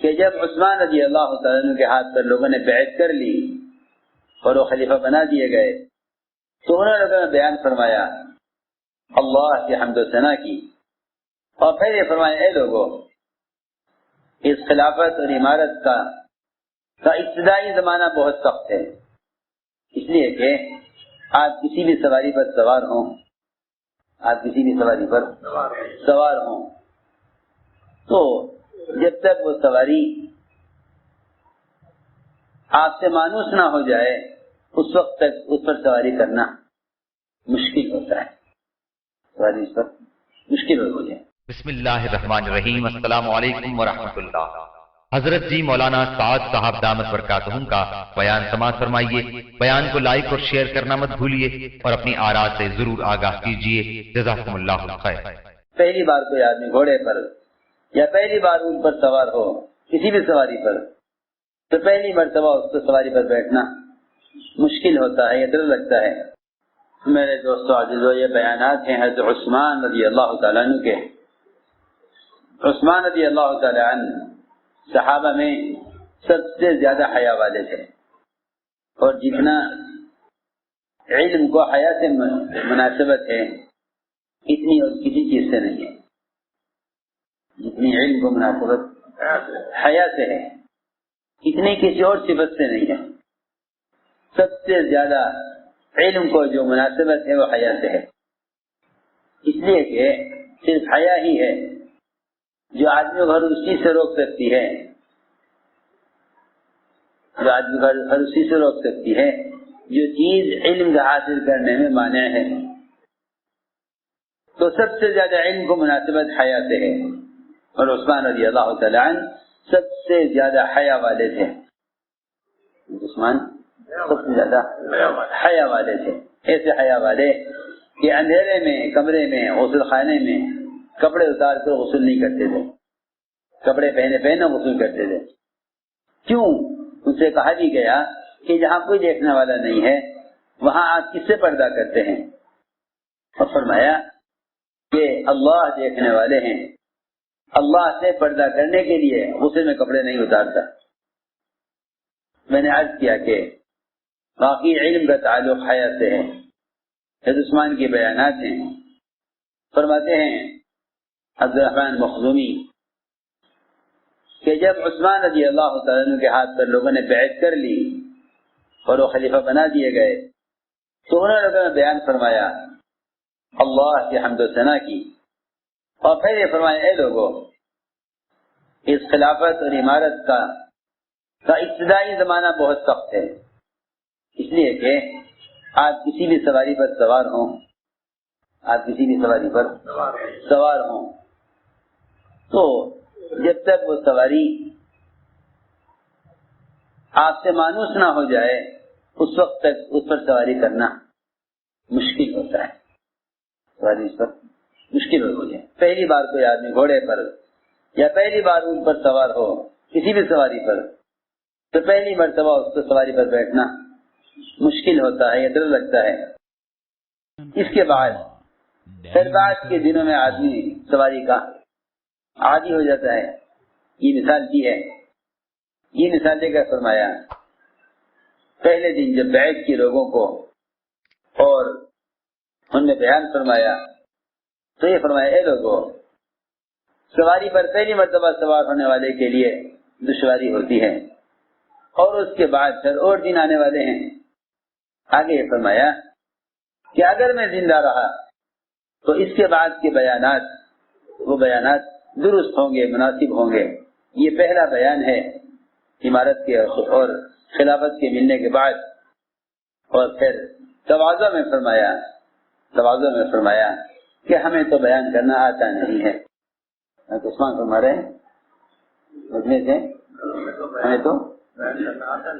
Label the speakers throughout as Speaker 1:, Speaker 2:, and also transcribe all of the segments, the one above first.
Speaker 1: کہ جب عثمان رضی اللہ تعالیٰ عنہ کے ہاتھ پر لوگوں نے بیعت کر لی اور وہ خلیفہ بنا دیے گئے تو انہوں نے لوگوں نے بیان فرمایا اللہ کی حمد و ثنا کی، اور پھر یہ فرمایا اے لوگوں، اس خلافت اور عمارت کا ابتدائی زمانہ بہت سخت ہے، اس لیے کہ آپ کسی بھی سواری پر سوار ہوں، آپ کسی بھی سواری پر سوار ہوں تو جب تک وہ سواری آپ سے مانوس نہ ہو جائے اس وقت تک اس پر سواری کرنا مشکل ہوتا ہے، سواری اس پر مشکل ہو جائے۔
Speaker 2: بسم اللہ الرحمن الرحیم۔ السلام علیکم ورحمۃ اللہ۔ حضرت جی مولانا سعد صاحب دامت برکاتہم کا بیان سماعت فرمائیے۔ بیان کو لائک اور شیئر کرنا مت بھولیے اور اپنی آراء سے ضرور آگاہ کیجیے۔ جزاکم اللہ خیر۔
Speaker 1: پہلی بار کوئی آدمی گھوڑے پر یا پہلی بار اونٹ پر سوار ہو کسی بھی سواری پر تو پہلی مرتبہ اس کو سواری پر بیٹھنا مشکل ہوتا ہے یا ڈر لگتا ہے۔ میرے دوستو عزیزو، یہ بیانات ہیں حضرت عثمان رضی اللہ تعالیٰ عنہ کے۔ عثمان رضی اللہ تعالیٰ عنہ صحابہ میں سب سے زیادہ حیا والے تھے، اور جتنا علم کو حیا سے مناسبت ہے اتنی اور کسی چیز سے نہیں ہے، جتنی علم کو مناسبت حیا سے ہے اتنی کسی اور صفت سے نہیں ہے۔ سب سے زیادہ علم کو جو مناسبت ہے وہ حیا سے ہے، اس لیے کہ صرف حیا ہی ہے جو آدمی کو ہر اس چیز سے روک سکتی ہے، جو آدمی کو ہر اس چیز سے روک سکتی ہے جو چیز علم کا حاصل کرنے میں مانع ہے۔ تو سب سے زیادہ علم کو مناسبت حیا سے ہے، اور عثمان رضی اللہ تعالیٰ عنہ سب سے زیادہ حیا والے تھے۔ عثمان سب سے زیادہ حیا والے تھے، ایسے حیا والے کہ اندھیرے میں کمرے میں غسل خانے میں کپڑے اتار کر غسل نہیں کرتے تھے، کپڑے پہنے غسل کرتے تھے۔ کیوں؟ ان سے کہا بھی گیا کہ جہاں کوئی دیکھنے والا نہیں ہے وہاں آپ کس سے پردہ کرتے ہیں؟ اور فرمایا کہ اللہ دیکھنے والے ہیں، اللہ سے پردہ کرنے کے لیے غسل میں کپڑے نہیں اتارتا۔ میں نے عرض کیا کہ باقی علم کا تعلق حیا سے ہے۔ حضرت عثمان کے بیانات ہیں، فرماتے ہیں عبدالرحمن مخزومی کہ جب عثمان رضی اللہ تعالیٰ عنہ کے ہاتھ پر لوگوں نے بیعت کر لی اور وہ خلیفہ بنا دیے گئے تو انہوں نے لوگوں نے بیان فرمایا اللہ کی حمد و ثنا کی، اور پھر یہ فرمایا اے لوگوں، اس خلافت اور عمارت کا ابتدائی زمانہ بہت سخت ہے، اس لیے کہ آپ کسی بھی سواری پر سوار ہوں، آپ کسی بھی سواری پر سوار ہوں تو جب تک وہ سواری آپ سے مانوس نہ ہو جائے اس وقت تک اس پر سواری کرنا مشکل ہوتا ہے، سواری اس پر مشکل ہو جائے۔ پہلی بار کوئی آدمی گھوڑے پر یا پہلی بار اونٹ پر سوار ہو کسی بھی سواری پر تو پہلی مرتبہ اس کو سواری پر بیٹھنا مشکل ہوتا ہے یا ڈر لگتا ہے۔ اس کے بعد پھر بعد کے دنوں میں آدمی سواری کا عادی ہو جاتا ہے۔ یہ مثال دی ہے، یہ مثال دے کر فرمایا پہلے دن جب بیعت کی لوگوں کو اور ان نے بیان فرمایا تو یہ فرمایا اے لوگوں، سواری پر پہلی مرتبہ سوار ہونے والے کے لیے دشواری ہوتی ہے اور اس کے بعد پھر اور دن آنے والے ہیں۔ آگے یہ فرمایا کہ اگر میں زندہ رہا تو اس کے بعد کے بیانات وہ بیانات درست ہوں گے، مناسب ہوں گے۔ یہ پہلا بیان ہے عمارت کے اور خلافت کے ملنے کے بعد، اور پھر تواضع میں فرمایا کہ ہمیں تو بیان کرنا آتا نہیں ہے۔ عثمان فرما رہے ہیں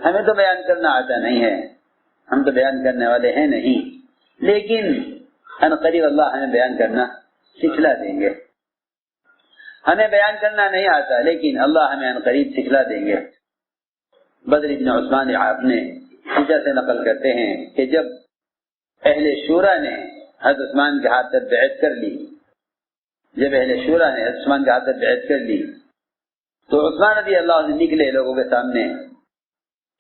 Speaker 1: ہمیں تو بیان کرنا آتا نہیں ہے، ہم تو بیان کرنے والے ہیں نہیں، لیکن عنقریب اللہ ہمیں بیان کرنا سکھلا دیں گے۔ ہمیں بیان کرنا نہیں آتا لیکن اللہ ہمیں عنقریب سکھلا دیں گے۔ بدر بن عثمان اپنے حجہ سے نقل کرتے ہیں کہ جب اہل شورا نے حضرت عثمان کے ہاتھ پر بیعت کر لی، تو عثمان رضی اللہ عنہ نکلے لوگوں کے سامنے.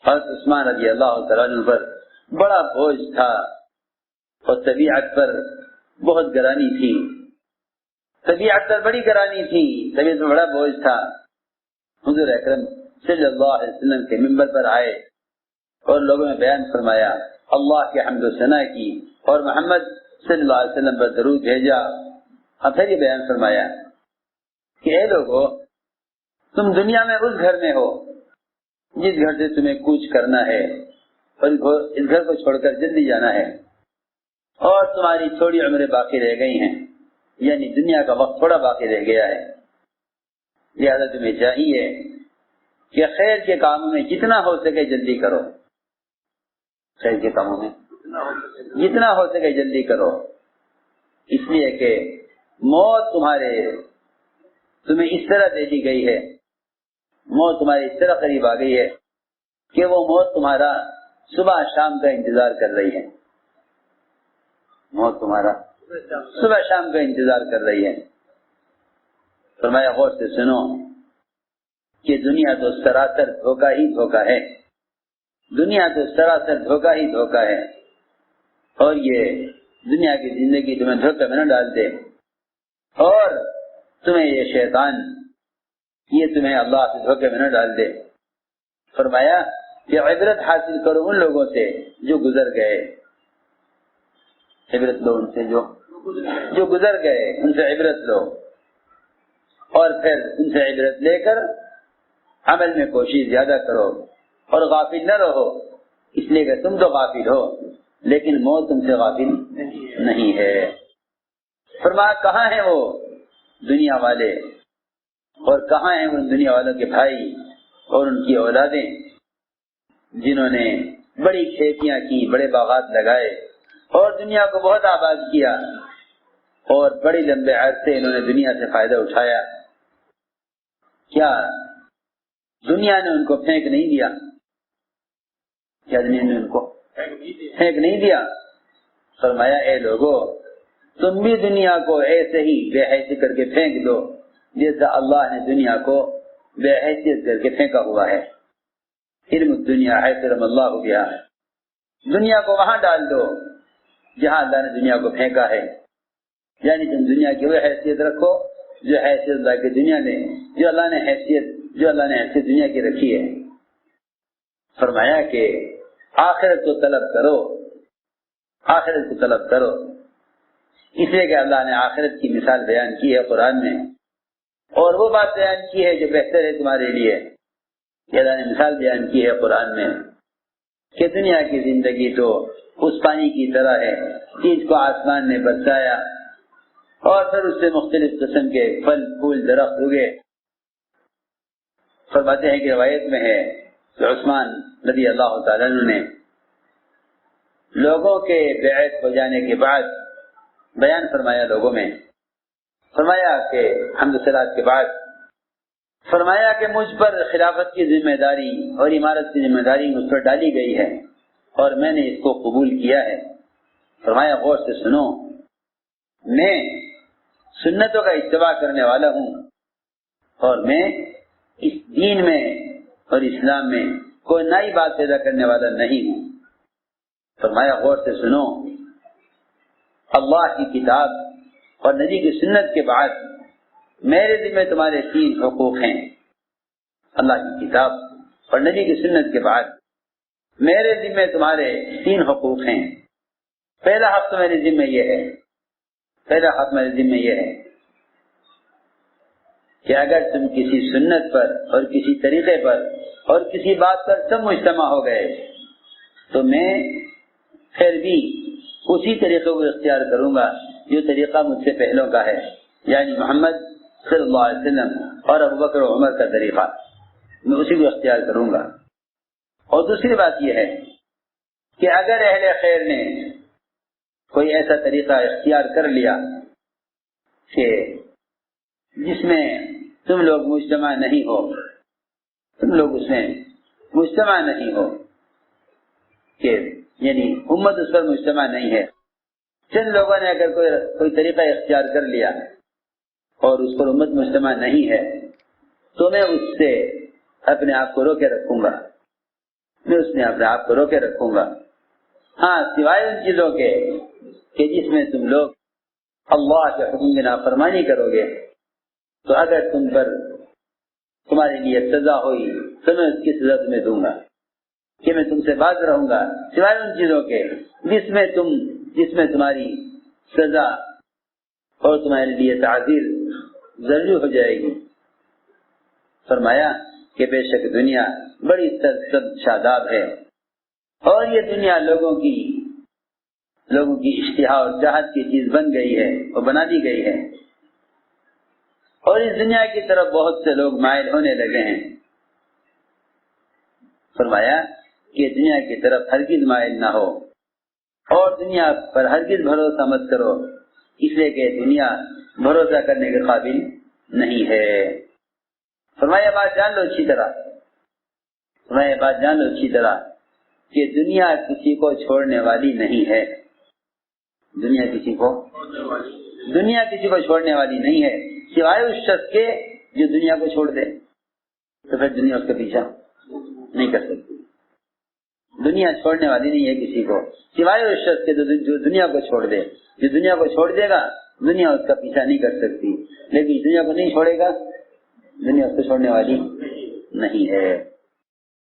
Speaker 1: حضرت عثمان رضی اللہ تعالیٰ عنہ پر بڑا بوجھ تھا اور طبیعت پر بہت گرانی تھی. طبیعت پر بڑی گرانی تھی، طبیعت پر بڑا بوجھ تھا. حضور اکرم صلی اللہ علیہ وسلم کے منبر پر آئے اور لوگوں نے بیان فرمایا، اللہ کے حمد و ثنا کی اور محمد صلی اللہ علیہ وسلم پر درود بھیجا. اور پھر یہ بیان فرمایا کہ اے لوگو، تم دنیا میں اس گھر میں ہو جس گھر سے تمہیں کوچ کرنا ہے اور اس گھر کو چھوڑ کر جلدی جانا ہے، اور تمہاری تھوڑی عمریں باقی رہ گئی ہیں، یعنی دنیا کا وقت تھوڑا باقی رہ گیا ہے. لہذا تمہیں چاہیے کہ خیر کے کاموں میں جتنا ہو سکے جلدی کرو. خیر کے کاموں میں جتنا ہو سکے جلدی کرو، اس لیے کہ موت تمہیں اس طرح دے دی گئی ہے، موت تمہارے اس طرح قریب آ گئی ہے کہ وہ موت تمہارا صبح شام کا انتظار کر رہی ہے. موت تمہارا صبح شام کا انتظار کر رہی ہے. فرمایا غور سے سنو کہ دنیا تو سراسر دھوکہ ہی دھوکہ ہے، دنیا تو سراسر دھوکہ ہی دھوکہ ہے. اور یہ دنیا کی زندگی تمہیں دھوکے میں نہ ڈال دے، اور تمہیں یہ شیطان یہ تمہیں اللہ سے دھوکے میں نہ ڈال دے. فرمایا کہ عبرت حاصل کرو ان لوگوں سے جو گزر گئے. عبرت لو ان سے جو گزر گئے، ان سے عبرت لو، اور پھر ان سے عبرت لے کر عمل میں کوشش زیادہ کرو اور غافل نہ رہو، اس لیے کہ تم تو غافل ہو لیکن موت تم سے غافل نہیں ہے. فرمایا کہاں ہیں وہ دنیا والے، اور کہاں ہیں ان دنیا والوں کے بھائی اور ان کی اولادیں جنہوں نے بڑی کھیتیاں کی، بڑے باغات لگائے اور دنیا کو بہت آباد کیا، اور بڑے لمبے عرصے انہوں نے دنیا سے فائدہ اٹھایا. کیا دنیا نے ان کو پھینک نہیں دیا؟ کیا دنیا نے ان کو پھینک نہیں دیا؟ فرمایا اے لوگو، تم بھی دنیا کو ایسے ہی بے حیثیت کر کے پھینک دو جیسا اللہ نے دنیا کو بے حیثیت کر کے پھینکا ہوا ہے. علم الدنیا حیثرم اللہ ہو گیا ہے. دنیا کو وہاں ڈال دو جہاں اللہ نے دنیا کو پھینکا ہے، یعنی تم دنیا کی وہ حیثیت رکھو جو حیثیت اللہ کی دنیا نے جو اللہ نے حیثیت دنیا کی رکھی ہے. فرمایا کہ آخرت کو طلب کرو، آخرت کو طلب کرو، اس لیے کہ اللہ نے آخرت کی مثال بیان کی ہے قرآن میں، اور وہ بات بیان کی ہے جو بہتر ہے تمہارے لیے. کہ اللہ نے مثال بیان کی ہے قرآن میں کہ دنیا کی زندگی تو اس پانی کی طرح ہے جس کو آسمان نے برسایا اور پھر اس سے مختلف قسم کے پھل پھول درخت اگے. فرماتے ہیں کہ روایت میں ہے کہ عثمان رضی اللہ تعالیٰ عنہ نے لوگوں کے بیعت ہو جانے کے بعد بیان فرمایا، لوگوں میں فرمایا کہ حمد صلات کے بعد فرمایا کہ مجھ پر خلافت کی ذمہ داری اور امارت کی ذمہ داری مجھ پر ڈالی گئی ہے اور میں نے اس کو قبول کیا ہے. فرمایا غور سے سنو، میں سنتوں کا اتباع کرنے والا ہوں اور میں اس دین میں اور اسلام میں کوئی نئی بات پیدا کرنے والا نہیں ہوں. فرمایا غور سے سنو، اللہ کی کتاب اور نبی کی سنت کے بعد میرے ذمہ تمہارے 3 حقوق ہیں. اللہ کی کتاب اور نبی کی سنت کے بعد میرے ذمہ تمہارے 3 حقوق ہیں. پہلا حق تو میرے ذمہ یہ ہے، پہلا حق میرے ذمہ یہ ہے کہ اگر تم کسی سنت پر اور کسی طریقے پر اور کسی بات پر سب مجتمع ہو گئے تو میں پھر بھی اسی طریقے کو اختیار کروں گا جو طریقہ مجھ سے پہلوں کا ہے، یعنی محمد صلی اللہ علیہ وسلم اور ابو بکر و عمر کا طریقہ، میں اسی کو اختیار کروں گا. اور دوسری بات یہ ہے کہ اگر اہل خیر نے کوئی ایسا طریقہ اختیار کر لیا کہ جس میں تم لوگ مجتمع نہیں ہو، تم لوگ اس میں مجتمع نہیں ہو، کہ یعنی امت اس پر مجتمع نہیں ہے، چند لوگوں نے اگر کوئی طریقہ اختیار کر لیا اور اس پر امت مجتمع نہیں ہے، تو میں اس سے اپنے آپ کو روکے رکھوں گا، میں اس میں اپنے آپ کو روکے رکھوں گا۔ ہاں سوائے ان چیزوں کے کہ جس میں تم لوگ اللہ کے حکم کی نافرمانی کرو گے، تو اگر تم پر تمہارے لیے سزا ہوئی تو میں اس کی سزا تمہیں دوں گا، کہ میں تم سے باز رہوں گا، سوائے ان چیزوں کے جس میں تمہاری سزا اور تمہارے لیے تعزیر ضروری ہو جائے گی۔ فرمایا کہ بے شک دنیا بڑی سرسبز شاداب ہے، اور یہ دنیا لوگوں کی اشتہا اور چاہت کی چیز بن گئی ہے اور بنا دی گئی ہے، اور اس دنیا کی طرف بہت سے لوگ مائل ہونے لگے ہیں۔ فرمایا کہ دنیا کی طرف ہرگز مائل نہ ہو، اور دنیا پر ہرگز بھروسہ مت کرو، اس لیے کہ دنیا بھروسہ کرنے کے قابل نہیں ہے۔ فرمایا بات جان لو اچھی طرح کہ دنیا کسی کو چھوڑنے والی نہیں ہے، دنیا کسی کو چھوڑنے والی نہیں ہے، سوائے اس شخص کے جو دنیا کو چھوڑ دے، تو پھر دنیا اس کا پیچھا نہیں کر سکتی۔ دنیا چھوڑنے والی نہیں ہے کسی کو، سوائے اس شخص کے جو دنیا کو چھوڑ دے۔ جو دنیا کو چھوڑ دے گا دنیا اس کا پیچھا نہیں کر سکتی، لیکن دنیا کو نہیں چھوڑے گا دنیا اس کو چھوڑنے والی نہیں ہے۔